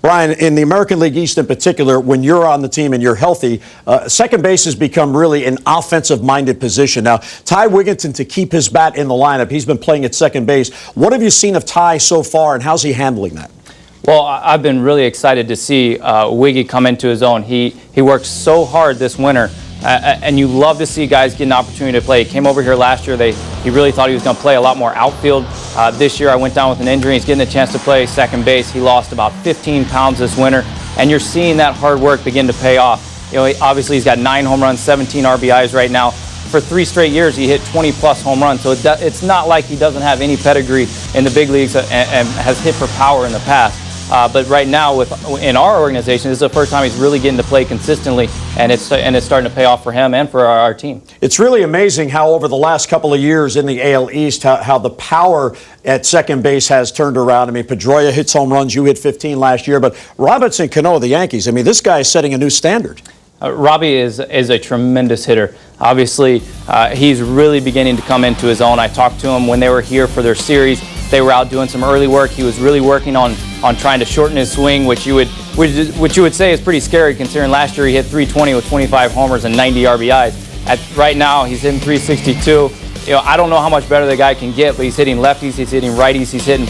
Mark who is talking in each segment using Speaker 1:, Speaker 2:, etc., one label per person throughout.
Speaker 1: Brian, in the American League East in particular, when you're on the team and you're healthy, second base has become really an offensive-minded position. Now, Ty Wigginton, to keep his bat in the lineup, he's been playing at second base. What have you seen of Ty so far, and how's he handling that?
Speaker 2: Well, I've been really excited to see Wiggy come into his own. He worked so hard this winter, and you love to see guys get an opportunity to play. He came over here last year. He really thought he was going to play a lot more outfield. This year I went down with an injury. He's getting a chance to play second base. He lost about 15 pounds this winter, and you're seeing that hard work begin to pay off. You know, obviously he's got 9 home runs, 17 RBIs right now. For 3 straight years, he hit 20-plus home runs, so it's not like he doesn't have any pedigree in the big leagues and has hit for power in the past. But right now, in our organization, this is the first time he's really getting to play consistently, and it's starting to pay off for him and for our team. It's
Speaker 1: really amazing how over the last couple of years in the AL East, how the power at second base has turned around. I mean, Pedroia hits home runs. You hit 15 last year, but Robinson Cano of the Yankees, I mean, this guy is setting a new standard.
Speaker 2: Robbie is a tremendous hitter. Obviously, he's really beginning to come into his own. I talked to him when they were here for their series. They were out doing some early work. He was really working on trying to shorten his swing, which you would say is pretty scary considering last year he hit 320 with 25 homers and 90 RBIs. Right now, he's hitting 362. You know, I don't know how much better the guy can get, but he's hitting lefties, he's hitting righties, he's hitting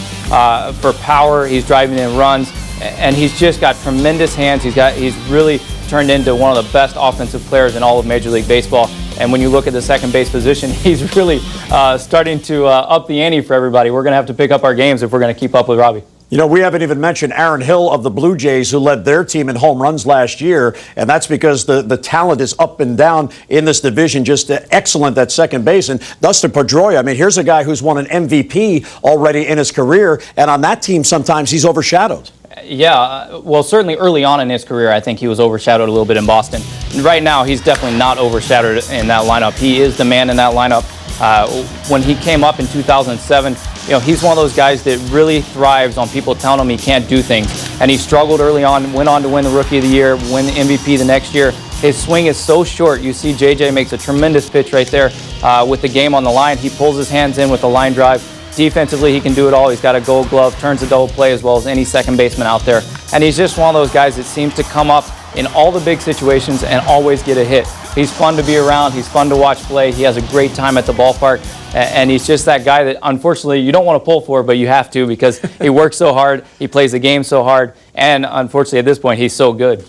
Speaker 2: for power, he's driving in runs, and he's just got tremendous hands. He's really turned into one of the best offensive players in all of Major League Baseball. And when you look at the second base position, he's really starting to up the ante for everybody. We're going to have to pick up our games if we're going to keep up with Robbie.
Speaker 1: You know, we haven't even mentioned Aaron Hill of the Blue Jays, who led their team in home runs last year, and that's because the talent is up and down in this division, just excellent at second base. And Dustin Pedroia, I mean, here's a guy who's won an MVP already in his career, and on that team sometimes he's overshadowed.
Speaker 2: Yeah, well, certainly early on in his career, I think he was overshadowed a little bit in Boston. And right now, he's definitely not overshadowed in that lineup. He is the man in that lineup. When he came up in 2007, you know, he's one of those guys that really thrives on people telling him he can't do things. And he struggled early on, went on to win the Rookie of the Year, win the MVP the next year. His swing is so short. You see JJ makes a tremendous pitch right there with the game on the line. He pulls his hands in with a line drive. Defensively, he can do it all. He's got a gold glove, turns a double play as well as any second baseman out there. And he's just one of those guys that seems to come up in all the big situations and always get a hit. He's fun to be around. He's fun to watch play. He has a great time at the ballpark. And he's just that guy that, unfortunately, you don't want to pull for, but you have to because he works so hard. He plays the game so hard. And, unfortunately, at this point, he's so good.